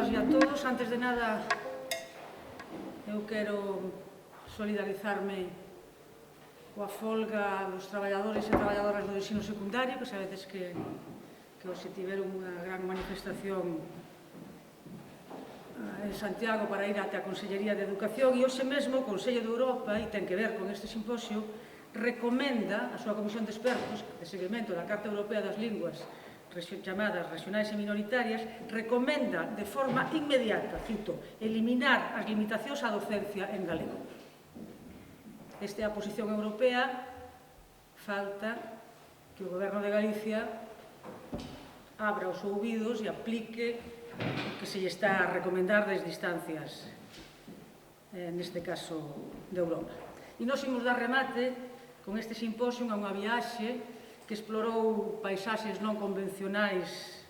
todas e a todos. Antes de nada, eu quero solidarizarme coa folga dos traballadores e traballadoras do ensino secundario, que sabedes que hoxe tiveron unha gran manifestación en Santiago para ir até a Consellería de Educación, e hoxe mesmo o Consello de Europa, e ten que ver con este simposio, recomenda a súa comisión de expertos de seguimento da Carta Europea das Linguas chamadas regionais e minoritarias, recomenda de forma inmediata, cito, eliminar as limitacións á docencia en galego. Esta é a posición europea, falta que o Goberno de Galicia abra os ouvidos e aplique o que se lle está a recomendar desde instancias, neste caso, de Europa. E nos imos dar remate con este simposio a unha viaxe que explorou paisaxes non convencionais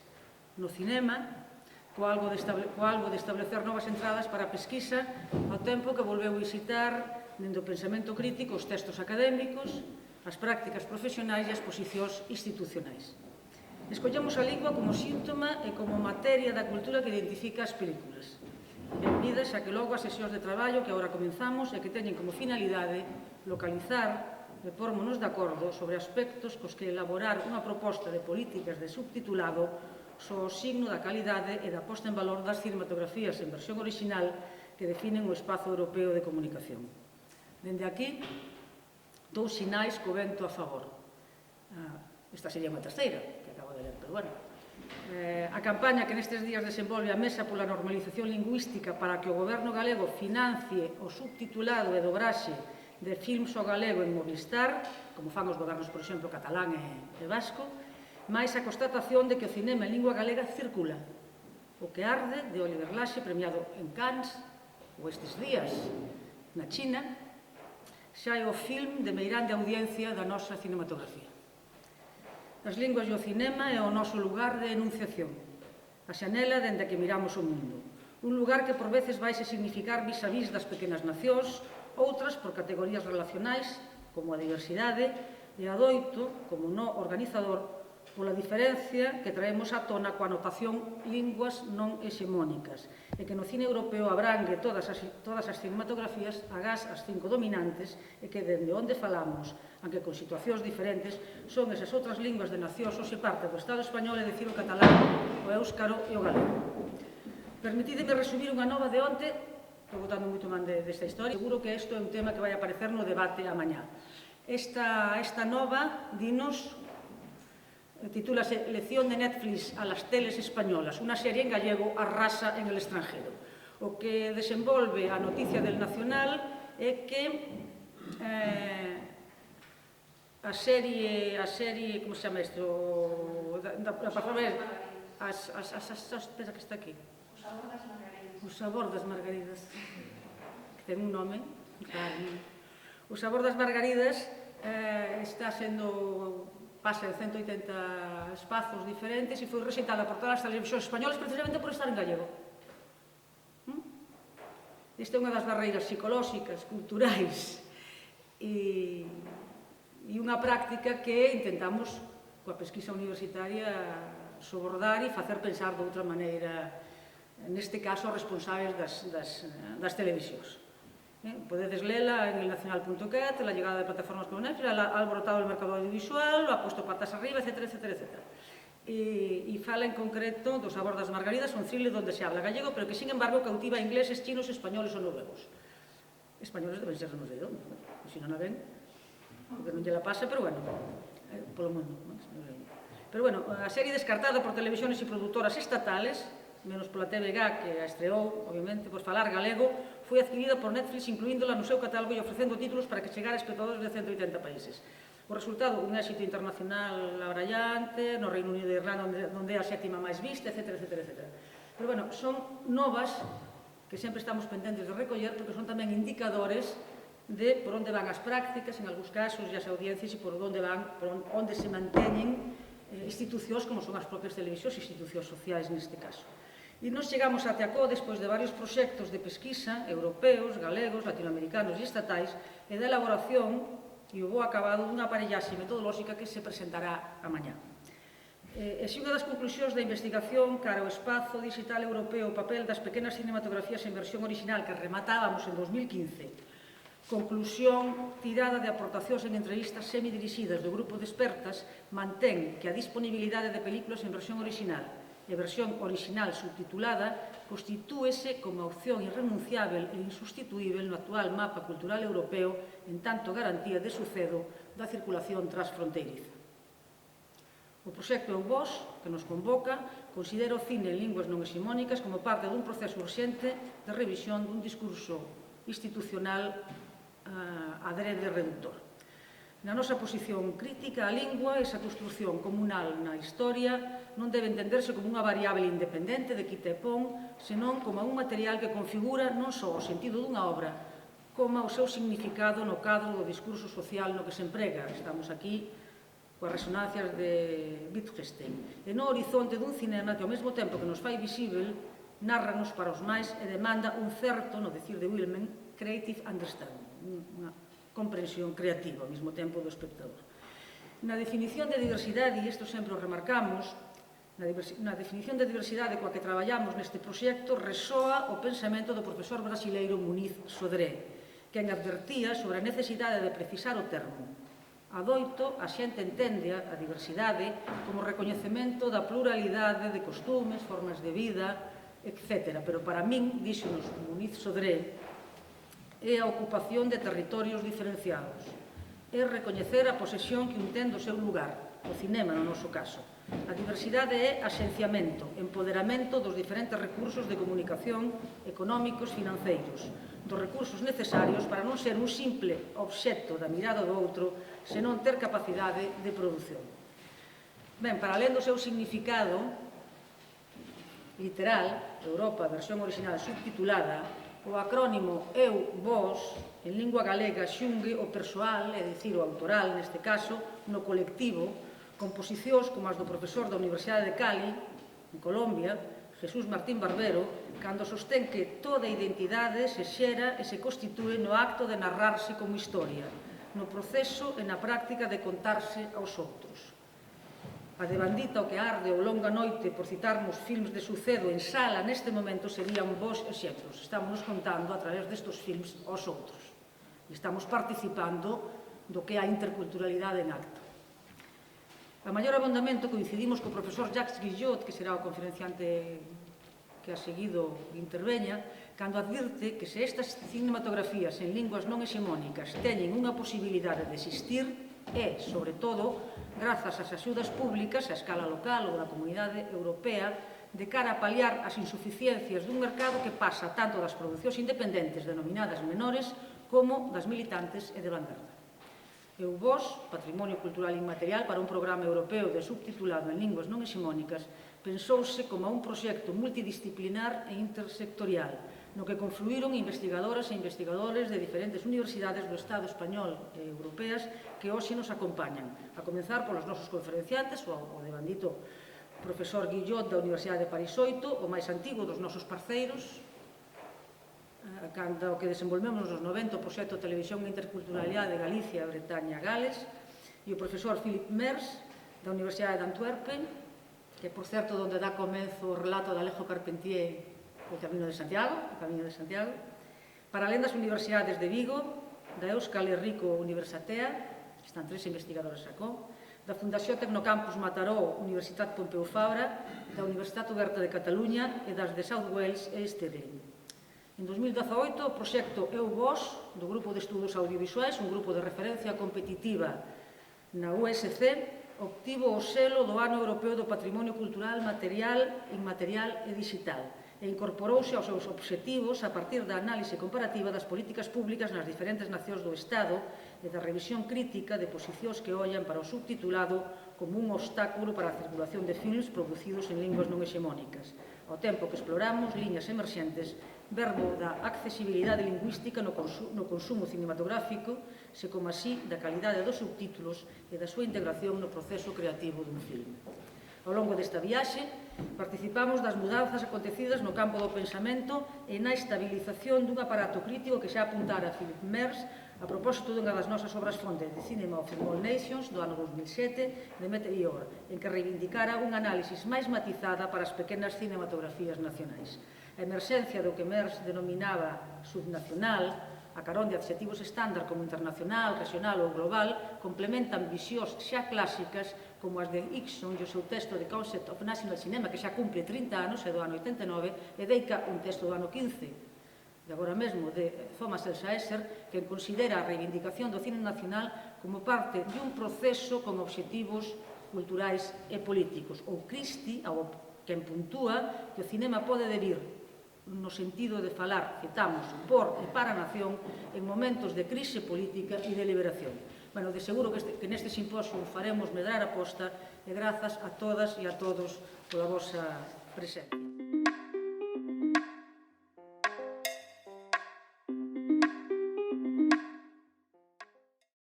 no cinema, co algo de establecer novas entradas para a pesquisa, ao tempo que volveu visitar, dende o pensamento crítico, os textos académicos, as prácticas profesionais e as posicións institucionais. Escollemos a lingua como síntoma e como materia da cultura que identifica as películas. Benvidas a que logo as sesións de traballo que agora comenzamos e que teñen como finalidade localizar e pórmonos de acordo sobre aspectos cos que elaborar unha proposta de políticas de subtitulado so o signo da calidade e da posta en valor das cinematografías en versión original que definen o espazo europeo de comunicación. Dende aquí, dous sinais co vento a favor. Esta sería unha terceira, que acabo de ler, pero bueno. A campaña que nestes días desenvolve a Mesa pola Normalización Lingüística para que o Goberno galego financie o subtitulado e dobraxe de films ao galego en Movistar, como fan os gobernos, por exemplo, catalán e vasco, máis a constatación de que o cinema en lingua galega circula. O que arde, de Oliver Laxe, premiado en Cannes, ou estes días, na China, xa é o film de meirande audiencia da nosa cinematografía. As linguas e o cinema é o noso lugar de enunciación, a xanela dende que miramos o mundo. Un lugar que por veces vaise significar vis-a-vis das pequenas nacións, outras por categorías relacionais, como a diversidade, e adoito, como no organizador, pola diferencia que traemos á tona coa notación linguas non hexemónicas, e que no cine europeo abrangue todas as cinematografías agás as 5 dominantes, e que dende onde falamos, aunque con situacións diferentes, son esas outras linguas de nacións hoxe parte do Estado español, é dicir, o catalán, o éuscaro e o galego. Permitideme resumir unha nova de onte. Estou botando moito man desta historia. Seguro que isto é un tema que vai aparecer no debate a mañá. Esta nova, dinos, titúlase Lección de Netflix a las teles españolas, unha serie en gallego arrasa en el extranjero. O que desenvolve a noticia del Nacional é que a serie, como se chama isto? Da plataforma espera que está aquí. O sabor das margaridas, que ten un nome, o sabor das margaridas está sendo, pasa en 180 espazos diferentes e foi rexeitada por todas as televisións españolas precisamente por estar en gallego. Esta é unha das barreiras psicolóxicas, culturais e unha práctica que intentamos, coa pesquisa universitaria, sobordar e facer pensar de outra maneira, neste caso, os responsables das televisións. Podedes lela en elnacional.cat, la llegada de plataformas como Netflix, ha alborotado el mercado audiovisual, ha puesto patas arriba, etc. E fala en concreto do sabor das margaridas, un thriller donde se habla gallego, pero que, sin embargo, cautiva a ingleses, chinos, españoles ou noruegos. Españoles deben ser nos de onde, se non a ven, porque non lle la pasa, pero bueno, polo mundo. Pero bueno, a serie descartada por televisiones e produtoras estatales, menos pola TVG, que a estreou, obviamente, por falar galego, foi adquirida por Netflix, incluíndola no seu catálogo e ofrecendo títulos para que chegara a espectadores de 180 países. O resultado, un éxito internacional abrallante, no Reino Unido e Irlanda, onde é a 7ª máis vista, etc. Pero, bueno, son novas que sempre estamos pendentes de recoller, porque son tamén indicadores de por onde van as prácticas, en algúns casos, e as audiencias, e por onde onde se manteñen institucións como son as propias televisións, institucións sociais neste caso. E nos chegamos até acó despois de varios proxectos de pesquisa europeos, galegos, latinoamericanos e estatais e da elaboración e o bo acabado dunha aparellaxe metodolóxica que se presentará a mañá. E se unha das conclusións da investigación cara ao espazo digital europeo, o papel das pequenas cinematografías en versión original que rematábamos en 2015, conclusión tirada de aportacións en entrevistas semidirixidas do grupo de expertas, mantén que a disponibilidade de películas en versión original e versión original subtitulada constitúese como opción irrenunciável e insustituível no actual mapa cultural europeo en tanto garantía de sucedo da circulación transfronteiriza. O proxecto EUVOS, que nos convoca, considera o cine en linguas non hexemónicas como parte dun proceso urxente de revisión dun discurso institucional adrede reductor. Na nosa posición crítica á lingua, esa construción comunal na historia non debe entenderse como unha variable independente de quita e pon, senón como un material que configura non só o sentido dunha obra, como o seu significado no cadro do discurso social no que se emprega. Estamos aquí coas resonancias de Wittgenstein. E no horizonte dun cinema que ao mesmo tempo que nos fai visível, nárranos para os máis e demanda un certo, no decir de Wilhelm, creative understanding, unha comprensión creativa ao mesmo tempo do espectador. Na definición de diversidade, e isto sempre o remarcamos, na definición de diversidade coa que traballamos neste proxecto resoa o pensamento do profesor brasileiro Muniz Sodré, quen advertía sobre a necesidade de precisar o termo. Adoito, a xente entende a diversidade como recoñecemento da pluralidade de costumes, formas de vida, etc. Pero para min, díxonos Muniz Sodré, é a ocupación de territorios diferenciados. É recoñecer a posesión que un ten do seu lugar, o cinema no noso caso. A diversidade é axenciamento, empoderamento dos diferentes recursos de comunicación económicos, financeiros, dos recursos necesarios para non ser un simple obxecto da mirada do outro, senón ter capacidade de produción. Ben, para alén do seu significado literal, Europa, versión original subtitulada, o acrónimo EUVOS, en lingua galega, xungue o persoal, é dicir, o autoral, neste caso, no colectivo, composicións como as do profesor da Universidade de Cali, en Colombia, Jesús Martín Barbero, cando sostén que toda identidade se xera e se constitúe no acto de narrarse como historia, no proceso e na práctica de contarse aos outros. A devandita o que arde ou longa noite, por citarmos filmes de sucedo en sala neste momento, serían bons exemplos. Estamos nos contando a través destes filmes aos outros. E estamos participando do que é a interculturalidade en acto. A maior abondamento coincidimos co profesor Jacques Guillot, que será o conferenciante que a seguido interveña, cando advirte que se estas cinematografías en linguas non hexemónicas teñen unha posibilidade de existir, é, sobre todo, grazas ás axudas públicas a escala local ou da Comunidade Europea de cara a paliar as insuficiencias dun mercado que pasa tanto das producións independentes denominadas menores como das militantes e de vanguarda. EUVOS, Patrimonio Cultural Inmaterial para un programa europeo de subtitulado en linguas non hexemónicas, pensouse como un proxecto multidisciplinar e intersectorial, no que confluíron investigadoras e investigadores de diferentes universidades do Estado español e europeas que hoxe nos acompañan, a comenzar polos nosos conferenciantes, o devandito profesor Guillot da Universidade de París 8, o máis antigo dos nosos parceiros, cando que desenvolvemos nos 90 o proxecto de Televisión e Interculturalidade de Galicia, Bretaña, Gales, e o profesor Philip Mers da Universidade de Antwerpen, que, por certo, onde dá comenzo o relato de Alejo Carpentier o Camiño de Santiago, para alén das universidades de Vigo, da Euskal Herriko Unibersatea, que están 3 investigadores sacó, da Fundación Tecnocampus Mataró, Universitat Pompeu Fabra, da Universitat Oberta de Cataluña e das de South Wales e Stirling. En 2018, o proxecto EUVOS, do Grupo de Estudos Audiovisuais, un grupo de referencia competitiva na USC, obtivo o selo do Ano Europeo do Patrimonio Cultural Material, Inmaterial e Digital e incorporouse aos seus obxectivos a partir da análise comparativa das políticas públicas nas diferentes nacións do Estado e da revisión crítica de posicións que ollan para o subtitulado como un obstáculo para a circulación de filmes producidos en linguas non hexemónicas, ao tempo que exploramos liñas emerxentes verbo da accesibilidade lingüística no consumo cinematográfico, se como así da calidade dos subtítulos e da súa integración no proceso creativo dun filme. Ao longo desta viaxe, participamos das mudanzas acontecidas no campo do pensamento e na estabilización dun aparato crítico que xa apuntara Philip Mers a propósito dunha das nosas obras fonte de Cinema of Small Nations do ano 2007 de Mette Dior, en que reivindicara un análisis máis matizada para as pequenas cinematografías nacionais. A emerxencia do que Mersch denominaba subnacional, a carón de adxetivos estándar como internacional, regional ou global, complementan visións xa clásicas como as de Ixon e o seu texto de Concept of National Cinema, que xa cumple 30 anos, é do ano 89, e deica un texto do ano 15, de agora mesmo, de Thomas Elsaesser, que considera a reivindicación do cine nacional como parte de un proceso con obxectivos culturais e políticos. Ou Christie, quen puntúa que o cinema pode debir no sentido de falar, citamos, por e para a nación en momentos de crise política e de liberación. Bueno, de seguro que neste simposio faremos medrar a posta e grazas a todas e a todos pola vosa presencia.